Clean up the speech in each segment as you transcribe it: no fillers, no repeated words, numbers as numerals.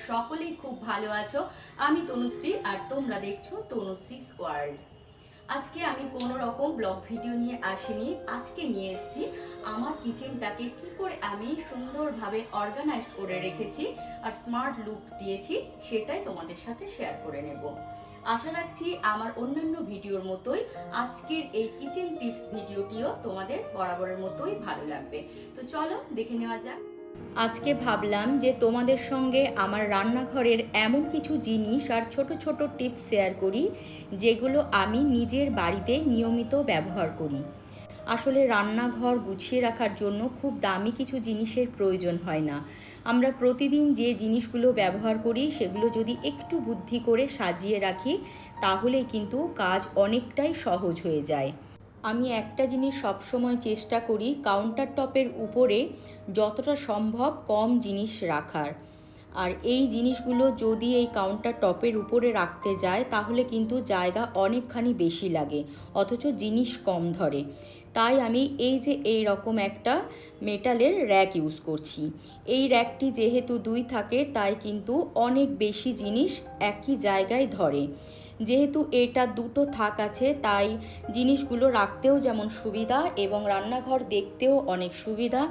সকলেই খুব ভালো আছো। আমি তনুশ্রী আর তোমরা দেখছো তনুশ্রীস ওয়ার্ল্ড। আজকে আমি কোনো রকম ব্লগ ভিডিও নিয়ে আসিনি। আজকে নিয়ে এসেছি আমার কিচেনটাকে কি করে আমি সুন্দরভাবে অর্গানাইজ করে রেখেছি আর স্মার্ট লুক দিয়েছি, সেটাই তোমাদের সাথে শেয়ার করে নেব। আশা রাখছি আমার অন্যান্য ভিডিওর মতোই আজকের এই কিচেন টিপস ভিডিওটিও তোমাদের বরাবরের মতোই ভালো লাগবে। তো চলো দেখে নেওয়া যাক। আজকে ভাবলাম যে তোমাদের সঙ্গে আমার রান্নাঘরের এমন কিছু জিনিস আর ছোট ছোট টিপস শেয়ার করি যেগুলো আমি নিজের বাড়িতে নিয়মিত ব্যবহার করি। আসলে রান্নাঘর গুছিয়ে রাখার জন্য খুব দামি কিছু জিনিসের প্রয়োজন হয় না। আমরা প্রতিদিন যে জিনিসগুলো ব্যবহার করি সেগুলো যদি একটু বুদ্ধি করে সাজিয়ে রাখি তাহলেই কিন্তু কাজ অনেকটাই সহজ হয়ে যায়। আমি একটা জিনিস সবসময় চেষ্টা করি কাউন্টার টপের উপরে যতটা সম্ভব কম জিনিস রাখার। আর এই জিনিসগুলো যদি এই কাউন্টার টপের উপরে রাখতে যায় তাহলে কিন্তু জায়গা অনেকখানি বেশি লাগে, অথচ জিনিস কম ধরে। তাই আমি এই রকম একটা মেটালের র্যাক ইউজ করছি। এই র্যাকটি যেহেতু দুই থাকে তাই কিন্তু অনেক বেশি জিনিস একই জায়গায় ধরে। যেহেতু এটা দুটো থাক আছে তাই জিনিসগুলো রাখতেও যেমন সুবিধা এবং রান্নাঘর দেখতেও অনেক সুবিধা,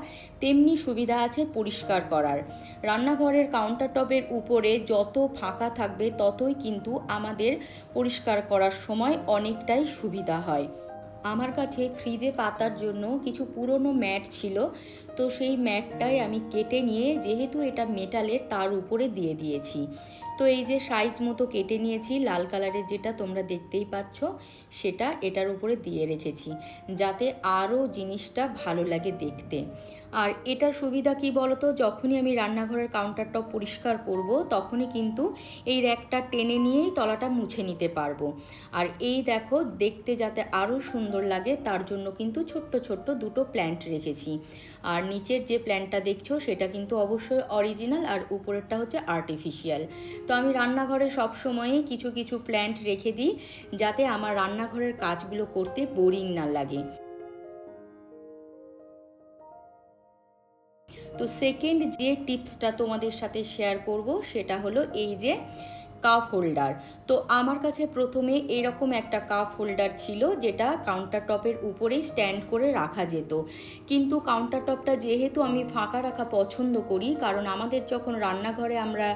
তেমনি সুবিধা আছে পরিষ্কার করার। রান্নাঘরের কাউন্টার টপের উপরে যত ফাঁকা থাকবে ততই কিন্তু আমাদের পরিষ্কার করার সময় অনেকটাই সুবিধা হয়। আমার কাছে ফ্রিজে পাতার জন্য কিছু পুরনো ম্যাট ছিল, তো সেই ম্যাটটাই আমি কেটে নিয়ে যেহেতু এটা মেটালের তার উপরে দিয়ে দিয়েছি। তো এই যে সাইজ মতো কেটে নিয়েছি, লাল কালারের যেটা তোমরা দেখতেই পাচ্ছ সেটা এটার উপরে দিয়ে রেখেছি যাতে আরও জিনিসটা ভালো লাগে দেখতে। আর এটার সুবিধা কি বলতো, যখনই আমি রান্নাঘরের কাউন্টার টপ পরিষ্কার করব তখনই কিন্তু এই র্যাকটা টেনে নিয়েই তলাটা মুছে নিতে পারবো। আর এই দেখো, দেখতে যাতে আরও সুন্দর লাগে তার জন্য কিন্তু ছোট্ট ছোট্ট দুটো প্ল্যান্ট রেখেছি। আর নিচের যে প্ল্যান্টটা দেখছো সেটা কিন্তু অবশ্যই অরিজিনাল আর উপরেরটা হচ্ছে আর্টিফিশিয়াল। তো আমি রান্নাঘরে সব সময়ই কিছু কিছু প্ল্যান্ট রেখে দিই যাতে আমার রান্নাঘরের কাজগুলো করতে বোরিং না লাগে। তো সেকেন্ড যে টিপসটা তোমাদের সাথে শেয়ার করব সেটা হলো এই যে কাপ হোল্ডার। তো আমার কাছে প্রথমে এরকম একটা কাপ হোল্ডার ছিল যেটা কাউন্টার টপের উপরেই স্ট্যান্ড করে রাখা যেত, কিন্তু কাউন্টার টপটা যেহেতু আমি ফাঁকা রাখা পছন্দ করি, কারণ আমাদের যখন রান্নাঘরে আমরা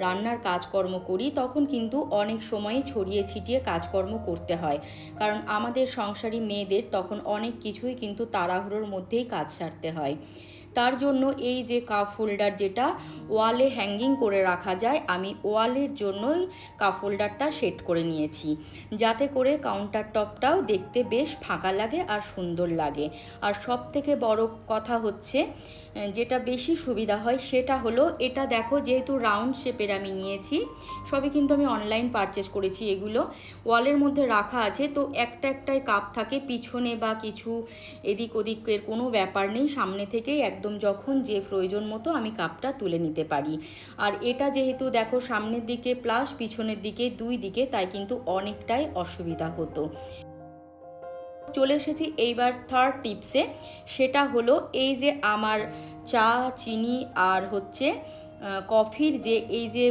রান্নার কাজকর্ম করি তখন কিন্তু অনেক সময় ছড়িয়ে ছিটিয়ে কাজকর্ম করতে হয়, কারণ আমাদের সংসারী মেয়েদের তখন অনেক কিছুই কিন্তু তাড়াহুড়োর মধ্যেই কাজ সারতে হয়। তার জন্য এই যে কাপ হোল্ডার যেটা ওয়ালে হ্যাঙ্গিং করে রাখা যায়, আমি ওয়ালের জন্যই কাপ হোল্ডারটা সেট করে নিয়েছি যাতে করে কাউন্টার টপটাও দেখতে বেশ ফাঁকা লাগে আর সুন্দর লাগে। আর সব থেকে বড় কথা হচ্ছে যেটা বেশি সুবিধা হয় সেটা হলো এটা দেখো, যেহেতু রাউন্ড শেপের আমি নিয়েছি, সবই কিন্তু আমি অনলাইন পারচেস করেছি, এগুলো ওয়ালের মধ্যে রাখা আছে, তো একটা একটাই কাপ থাকে, পিছনে বা কিছু এদিক ওদিকের কোনো ব্যাপার নেই, সামনে থেকেই একদম যখন যে প্রয়োজন মতো আমি কাপটা তুলে নিতে পারি। আর এটা যেহেতু দেখো সামনের দিকে প্লাস পিছনের দিকে দুই দিকে, তাই কিন্তু অনেকটাই অসুবিধা হতো। চলে এসেছি এইবার থার্ড টিপসে, সেটা হলো এই যে আমার চা, চিনি আর হচ্ছে কফির যে এই যে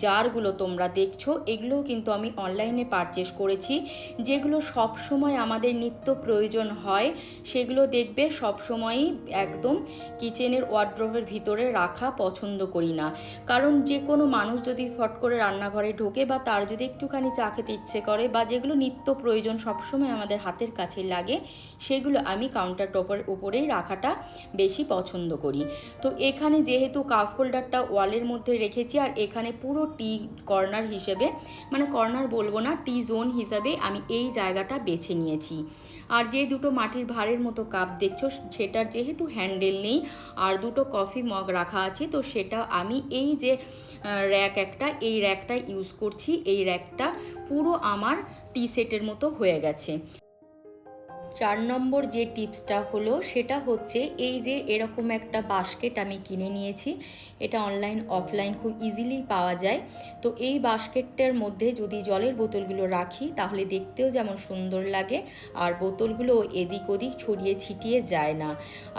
জারগুলো তোমরা দেখছো, এগুলোও কিন্তু আমি অনলাইনে পারচেস করেছি, যেগুলো সব সময় আমাদের নিত্য প্রয়োজন হয়। সেগুলো দেখবে সব সময়ই একদম কিচেনের ওয়ার্ড্রোবের ভিতরে রাখা পছন্দ করি না, কারণ যে কোনো মানুষ যদি ফট করে রান্নাঘরে ঢোকে বা তার যদি একটুখানি চা খেতে ইচ্ছে করে বা যেগুলো নিত্য প্রয়োজন সবসময় আমাদের হাতের কাছে লাগে, সেগুলো আমি কাউন্টার টপের উপরেই রাখাটা বেশি পছন্দ করি। তো এখানে যেহেতু কাপ হোল্ডারটা ওয়ালের মধ্যে রেখেছি আর এখানে পুরো টি কর্নার হিসেবে, মানে কর্নার বলবো না, টি জোন হিসাবে আমি এই জায়গাটা বেছে নিয়েছি। আর যে দুটো মাটির ভাঁড়ের মতো কাপ দেখছো সেটার যেহেতু হ্যান্ডেল নেই আর দুটো কফি মগ রাখা আছে, তো সেটা আমি এই যে র্যাক একটা, এই র্যাকটা ইউজ করছি। এই র্যাকটা পুরো আমার টি সেটের মতো হয়ে গেছে। 4 নম্বর যে টিপসটা হলো সেটা হচ্ছে এই যে এরকম একটা বাস্কেট আমি কিনে নিয়েছি। এটা অনলাইন অফলাইন খুব ইজিলি পাওয়া যায়। তো এই বাস্কেটটার মধ্যে যদি জলের বোতলগুলো রাখি তাহলে দেখতেও যেমন সুন্দর লাগে, আর বোতলগুলো এদিক ওদিক ছড়িয়ে ছিটিয়ে যায় না,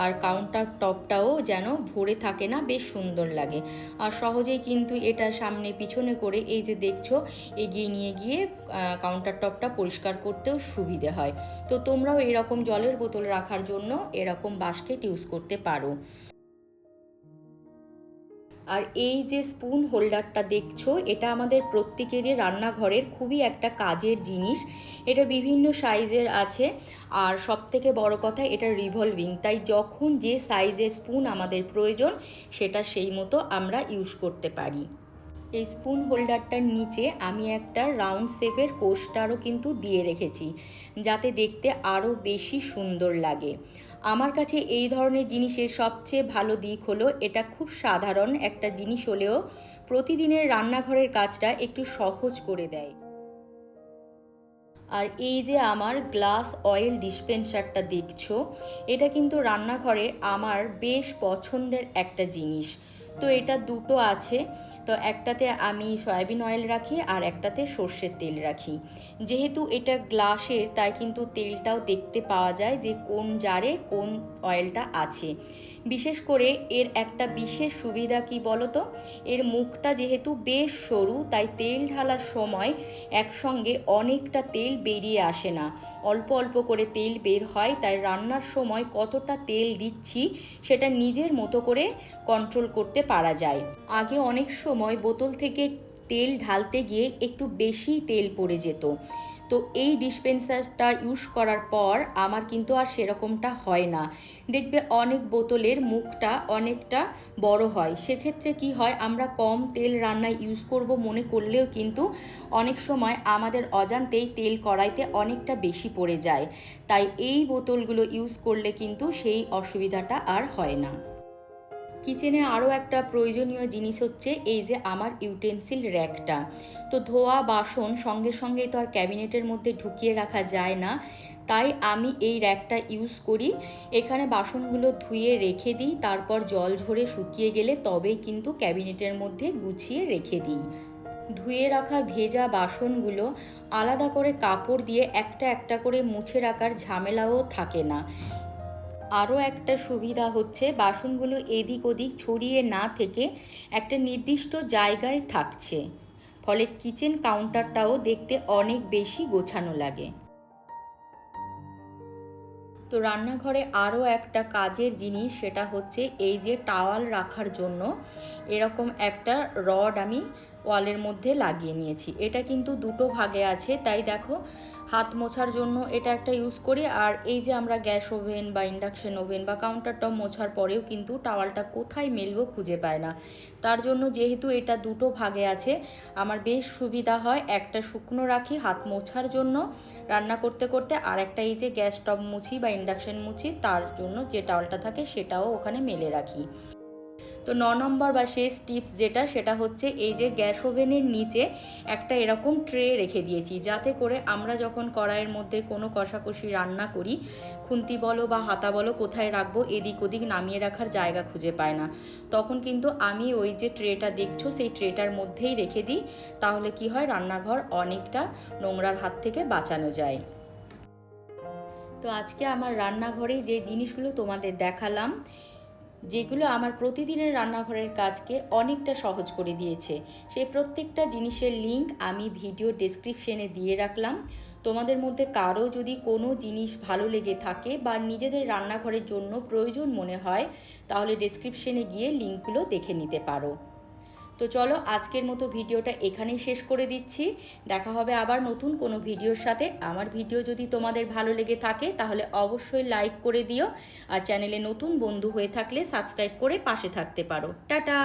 আর কাউন্টার টপটাও যেন ভরে থাকে না, বেশ সুন্দর লাগে। আর সহজেই কিন্তু এটা সামনে পিছনে করে এই যে দেখছো এগিয়ে নিয়ে গিয়ে কাউন্টার টপটা পরিষ্কার করতেও সুবিধে হয়। তো তোমরাও এরকম জলের বোতল রাখার জন্য এরকম বাস্কেট ইউজ করতে পারো। আর এই যে স্পুন হোল্ডারটা দেখছো, এটা আমাদের প্রত্যেকেরই রান্নাঘরের খুবই একটা কাজের জিনিস। এটা বিভিন্ন সাইজের আছে, আর সবথেকে বড় কথা এটা রিভলভিং, তাই যখন যে সাইজের স্পুন আমাদের প্রয়োজন সেটা সেই মতো আমরা ইউজ করতে পারি। এই স্পুন হোল্ডারটার নিচে আমি একটা রাউন্ড শেপের কোস্টারও কিন্তু দিয়ে রেখেছি, যাতে দেখতে আরও বেশি সুন্দর লাগে। আমার কাছে এই ধরনের জিনিসের সবচেয়ে ভালো দিক হলো এটা খুব সাধারণ একটা জিনিস হলেও প্রতিদিনের রান্নাঘরের কাজটা একটু সহজ করে দেয়। আর এই যে আমার গ্লাস অয়েল ডিসপেন্সারটা দেখছো, এটা কিন্তু রান্নাঘরে আমার বেশ পছন্দের একটা জিনিস। তো এটা দুটো আছে, তো একটাতে আমি সয়াবিন অয়েল রাখি আর একটাতে সর্ষের তেল রাখি। যেহেতু এটা গ্লাসের তাই কিন্তু তেলটাও দেখতে পাওয়া যায় যে কোন জারে কোন অয়েলটা আছে। বিশেষ করে এর একটা বিশেষ সুবিধা কি বলো তো, এর মুখটা যেহেতু বেশ সরু তাই তেল ঢালার সময় একসঙ্গে অনেকটা তেল বেরিয়ে আসে না, অল্প অল্প করে তেল বের হয়। তাই রান্নার সময় কতটা তেল দিচ্ছি সেটা নিজের মতো করে কন্ট্রোল করতে পারা যায়। আগে অনেক সময় বোতল থেকে তেল ঢালতে গিয়ে একটু বেশি তেল পড়ে যেত, তো এই ডিসপেন্সারটা ইউজ করার পর আমার কিন্তু আর সেরকমটা হয় না। দেখবে অনেক বোতলের মুখটা অনেকটা বড় হয়, সেক্ষেত্রে কি হয় আমরা কম তেল রান্নায় ইউজ করব মনে করলেও কিন্তু অনেক সময় আমাদের অজান্তেই তেল কড়াইতে অনেকটা বেশি পড়ে যায়। তাই এই বোতলগুলো ইউজ করলে কিন্তু সেই অসুবিধাটা আর হয় না। কিচেনে আরও একটা প্রয়োজনীয় জিনিস হচ্ছে এই যে আমার ইউটেন্সিল র্যাকটা। তো ধোয়া বাসন সঙ্গে সঙ্গেই তো আর ক্যাবিনেটের মধ্যে ঢুকিয়ে রাখা যায় না, তাই আমি এই র্যাকটা ইউজ করি। এখানে বাসনগুলো ধুয়ে রেখে দিই, তারপর জল ঝরে শুকিয়ে গেলে তবেই কিন্তু ক্যাবিনেটের মধ্যে গুছিয়ে রেখে দিই। ধুয়ে রাখা ভেজা বাসনগুলো আলাদা করে কাপড় দিয়ে একটা একটা করে মুছে রাখার ঝামেলাও থাকে না। আরও একটা সুবিধা হচ্ছে বাসনগুলো এদিক ওদিক ছড়িয়ে না থেকে একটা নির্দিষ্ট জায়গায় থাকছে, ফলে কিচেন কাউন্টারটাও দেখতে অনেক বেশি গোছানো লাগে। তো রান্নাঘরে আরও একটা কাজের জিনিস সেটা হচ্ছে এই যে টাওয়াল রাখার জন্য এরকম একটা রড আমি ওয়ালের মধ্যে লাগিয়ে নিয়েছি। এটা কিন্তু দুটো ভাগে আছে, তাই দেখো হাত মোছার জন্য এটা একটা ইউজ করি, আর এই যে আমরা গ্যাস ওভেন বা ইন্ডাকশন ওভেন বা কাউন্টার টপ মোছার পরেও কিন্তু টাওয়ালটা কোথায় মেলবো খুঁজে পায় না। তার জন্য যেহেতু এটা দুটো ভাগে আছে আমার বেশ সুবিধা হয়, একটা শুকনো রাখি হাত মোছার জন্য রান্না করতে করতে, আর একটা এই যে গ্যাস স্টোভ মুছি বা ইন্ডাকশন মুছি তার জন্য যে টাওয়ালটা থাকে সেটাও ওখানে মেলে রাখি। তো 9 নম্বর বা শেষ টিপস যেটা সেটা হচ্ছে এই যে গ্যাস ওভেনের নিচে একটা এরকম ট্রে রেখে দিয়েছি, যাতে করে আমরা যখন কড়াইয়ের মধ্যে কোনো কষাকষি রান্না করি খুন্তি বলো বা হাতা বলো কোথায় রাখবো এদিক ওদিক নামিয়ে রাখার জায়গা খুঁজে পায় না, তখন কিন্তু আমি ওই যে ট্রেটা দেখছো সেই ট্রেটার মধ্যেই রেখে দিই। তাহলে কি হয় রান্নাঘর অনেকটা নোংরার হাত থেকে বাঁচানো যায়। তো আজকে আমার রান্নাঘরে যে জিনিসগুলো তোমাদের দেখালাম, যেগুলো আমার প্রতিদিনের রান্নাঘরের কাজকে অনেকটা সহজ করে দিয়েছে, সেই প্রত্যেকটা জিনিসের লিঙ্ক আমি ভিডিও ডেসক্রিপশনে দিয়ে রাখলাম। তোমাদের মধ্যে কারো যদি কোনো জিনিস ভালো লেগে থাকে বা নিজেদের রান্নাঘরের জন্য প্রয়োজন মনে হয় তাহলে ডেসক্রিপশনে গিয়ে লিঙ্কগুলো দেখে নিতে পারো। তো চলো আজকের মতো ভিডিওটা এখানেই শেষ করে দিচ্ছি। দেখা হবে আবার নতুন কোনো ভিডিওর সাথে। আমার ভিডিও যদি তোমাদের ভালো লেগে থাকে তাহলে অবশ্যই লাইক করে দিও, আর চ্যানেলে নতুন বন্ধু হয়ে থাকলে সাবস্ক্রাইব করে পাশে থাকতে পারো। টাটা।